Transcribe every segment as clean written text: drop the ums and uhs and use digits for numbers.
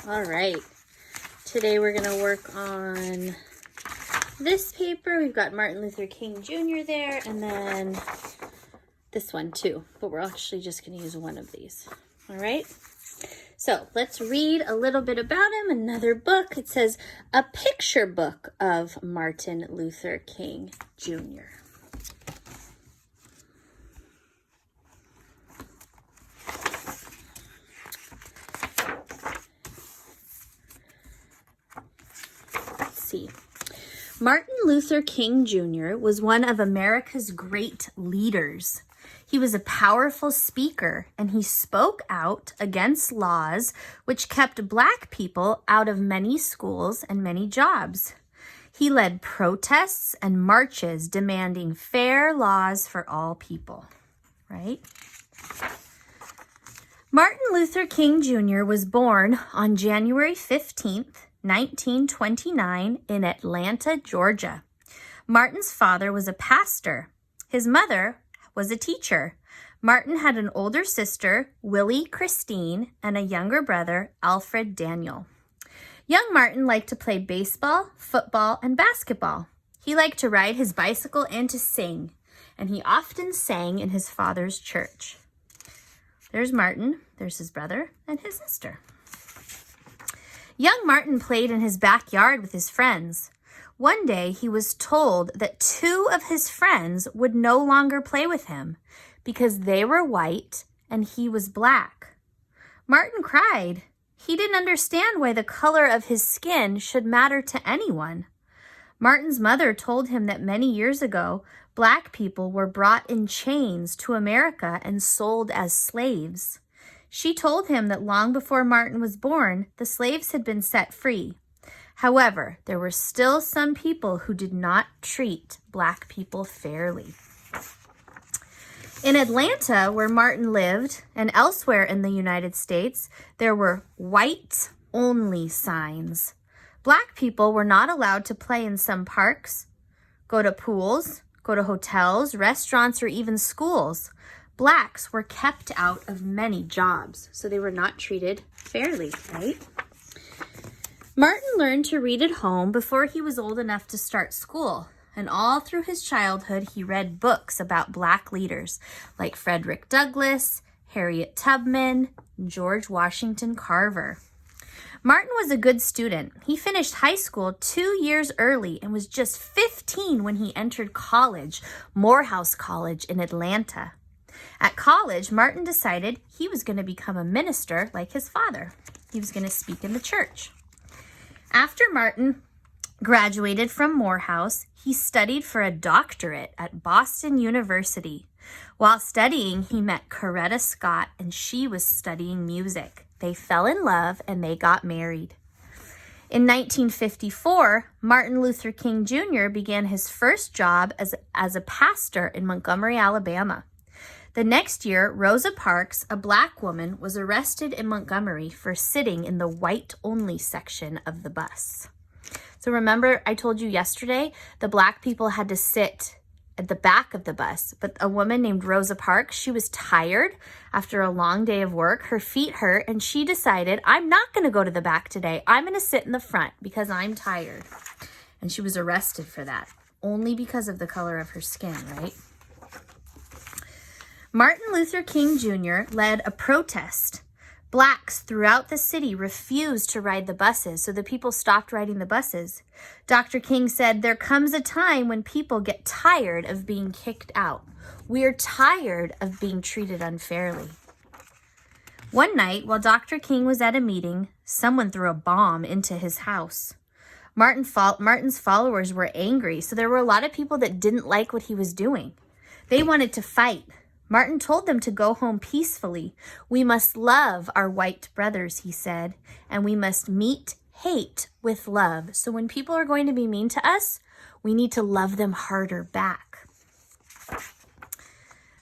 All right. Today we're going to work on this paper. We've got Martin Luther King Jr. there, and then this one too. But we're actually just going to use one of these. All right. So let's read a little bit about him. Another book. It says A Picture Book of Martin Luther King Jr. Martin Luther King Jr. was one of America's great leaders. He was a powerful speaker, and he spoke out against laws which kept Black people out of many schools and many jobs. He led protests and marches demanding fair laws for all people, right? Martin Luther King Jr. was born on January 15th, 1929 in Atlanta, Georgia. Martin's father was a pastor. His mother was a teacher. Martin had an older sister, Willie Christine, and a younger brother, Alfred Daniel. Young Martin liked to play baseball, football, and basketball. He liked to ride his bicycle and to sing, and he often sang in his father's church. There's Martin, there's his brother, and his sister. Young Martin played in his backyard with his friends. One day, he was told that two of his friends would no longer play with him because they were white and he was Black. Martin cried. He didn't understand why the color of his skin should matter to anyone. Martin's mother told him that many years ago, Black people were brought in chains to America and sold as slaves. She told him that long before Martin was born, the slaves had been set free. However, there were still some people who did not treat Black people fairly. In Atlanta, where Martin lived, and elsewhere in the United States, there were white-only signs. Black people were not allowed to play in some parks, go to pools, go to hotels, restaurants, or even schools. Blacks were kept out of many jobs, so they were not treated fairly, right? Martin learned to read at home before he was old enough to start school, and all through his childhood, he read books about Black leaders like Frederick Douglass, Harriet Tubman, and George Washington Carver. Martin was a good student. He finished high school 2 years early and was just 15 when he entered college, Morehouse College in Atlanta. At college, Martin decided he was going to become a minister like his father. He was going to speak in the church. After Martin graduated from Morehouse, he studied for a doctorate at Boston University. While studying, he met Coretta Scott, and she was studying music. They fell in love, and they got married. In 1954, Martin Luther King Jr. began his first job as a pastor in Montgomery, Alabama. The next year, Rosa Parks, a Black woman, was arrested in Montgomery for sitting in the white-only section of the bus. So remember, I told you yesterday, the Black people had to sit at the back of the bus, but a woman named Rosa Parks, she was tired after a long day of work. Her feet hurt, and she decided, I'm not going to go to the back today. I'm going to sit in the front because I'm tired. And she was arrested for that, only because of the color of her skin, right? Martin Luther King Jr. led a protest. Blacks throughout the city refused to ride the buses, so the people stopped riding the buses. Dr. King said, there comes a time when people get tired of being kicked out. We're tired of being treated unfairly. One night, while Dr. King was at a meeting, someone threw a bomb into his house. Martin's followers were angry, so there were a lot of people that didn't like what he was doing. They wanted to fight. Martin told them to go home peacefully. We must love our white brothers, he said, and we must meet hate with love. So when people are going to be mean to us, we need to love them harder back.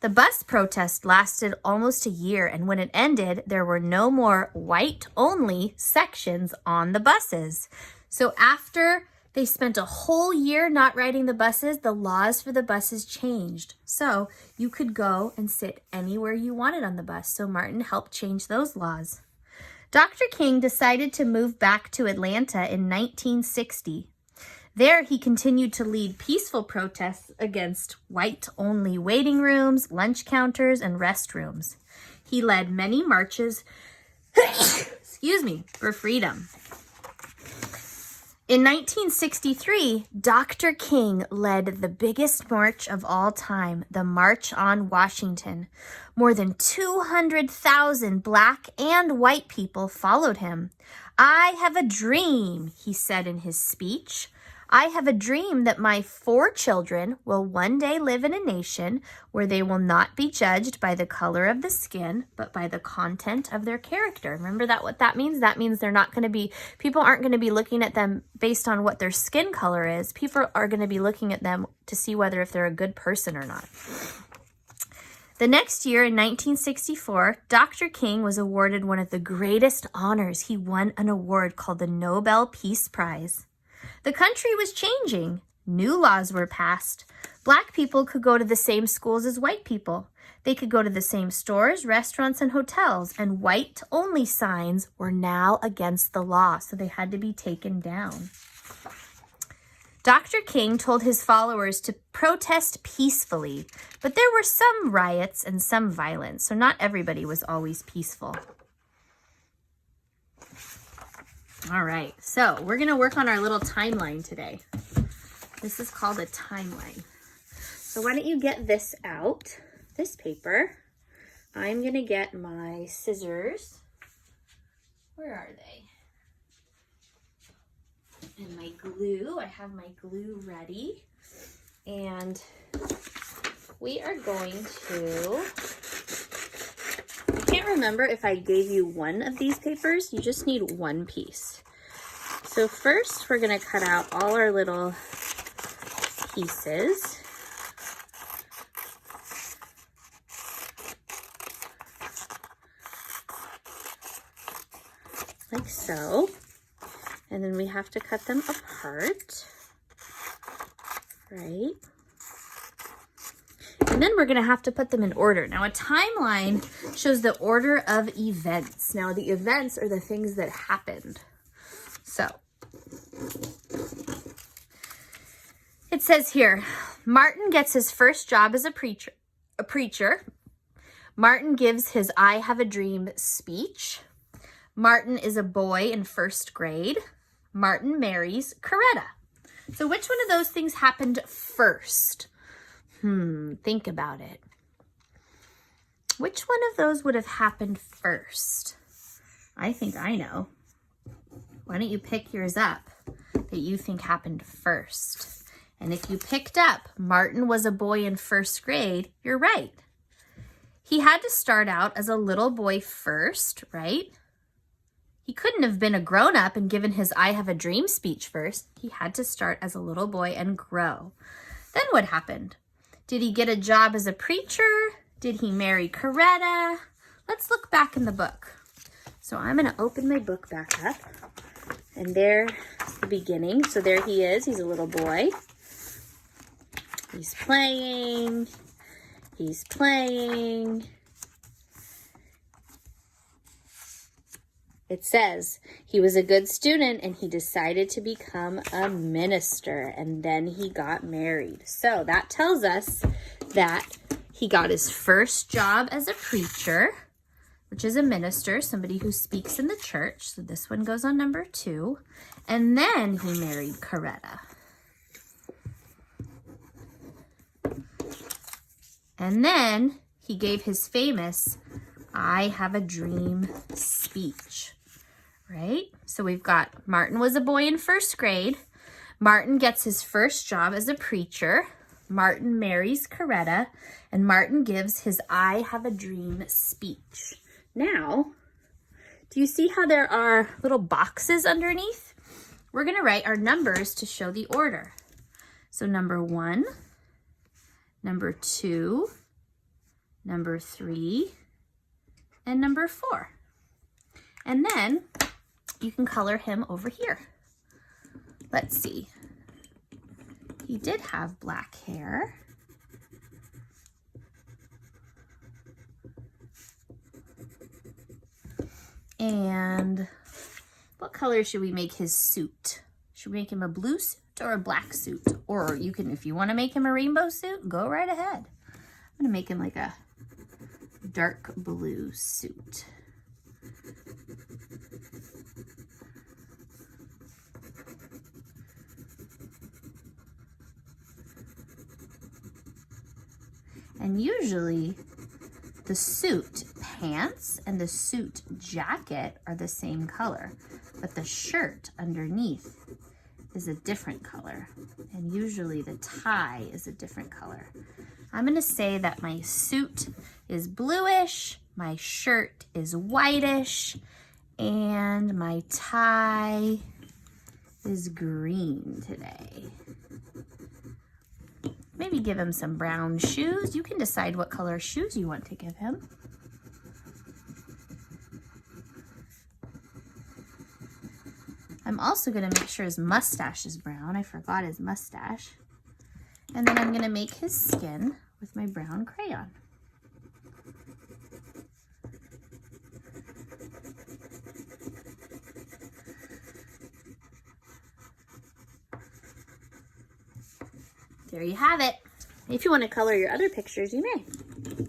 The bus protest lasted almost a year, and when it ended, there were no more white-only sections on the buses. So after they spent a whole year not riding the buses, the laws for the buses changed. So you could go and sit anywhere you wanted on the bus. So Martin helped change those laws. Dr. King decided to move back to Atlanta in 1960. There, he continued to lead peaceful protests against white-only waiting rooms, lunch counters, and restrooms. He led many marches for freedom. In 1963, Dr. King led the biggest march of all time, the March on Washington. More than 200,000 black and white people followed him. "I have a dream," he said in his speech. "I have a dream that my 4 children will one day live in a nation where they will not be judged by the color of the skin, but by the content of their character." Remember what that means? That means people aren't going to be looking at them based on what their skin color is. People are going to be looking at them to see whether if they're a good person or not. The next year, in 1964, Dr. King was awarded one of the greatest honors. He won an award called the Nobel Peace Prize. The country was changing. New laws were passed. Black people could go to the same schools as white people. They could go to the same stores, restaurants, and hotels, and white-only signs were now against the law, so they had to be taken down. Dr. King told his followers to protest peacefully, but there were some riots and some violence, so not everybody was always peaceful. All right, so we're going to work on our little timeline today. This is called a timeline. So why don't you get this out, this paper. I'm going to get my scissors. Where are they? And my glue. I have my glue ready. And we are going to... I can't remember if I gave you one of these papers. You just need one piece. So first, we're going to cut out all our little pieces. Like so. And then we have to cut them apart. Right? And then we're going to have to put them in order. Now, a timeline shows the order of events. Now, the events are the things that happened. So, it says here, Martin gets his first job as a preacher. Martin gives his "I have a dream" speech. Martin is a boy in 1st grade. Martin marries Coretta. So which one of those things happened first? Think about it. Which one of those would have happened first? I think I know. Why don't you pick yours up that you think happened first? And if you picked up Martin was a boy in 1st grade, you're right. He had to start out as a little boy first, right? He couldn't have been a grown-up and given his "I have a dream" speech first. He had to start as a little boy and grow. Then what happened? Did he get a job as a preacher? Did he marry Coretta? Let's look back in the book. So I'm going to open my book back up. And there's the beginning. So there he is. He's a little boy. He's playing. He's playing. It says he was a good student and he decided to become a minister, and then he got married. So that tells us that he got his first job as a preacher, which is a minister, somebody who speaks in the church. So this one goes on number 2. And then he married Coretta. And then he gave his famous "I have a dream" speech. Right? So we've got Martin was a boy in 1st grade. Martin gets his first job as a preacher. Martin marries Coretta. And Martin gives his "I have a dream" speech. Now, do you see how there are little boxes underneath? We're going to write our numbers to show the order. So number 1, number 2, number 3, and number 4. And then you can color him over here. Let's see. He did have black hair. And what color should we make his suit? Should we make him a blue suit or a black suit? Or you can, if you want to make him a rainbow suit, go right ahead. I'm gonna make him like a dark blue suit. And usually the suit pants and the suit jacket are the same color, but the shirt underneath is a different color. And usually the tie is a different color. I'm gonna say that my suit is bluish, my shirt is whitish, and my tie is green today. Maybe give him some brown shoes. You can decide what color shoes you want to give him. I'm also gonna make sure his mustache is brown. I forgot his mustache. And then I'm gonna make his skin with my brown crayon. There you have it. If you want to color your other pictures, you may.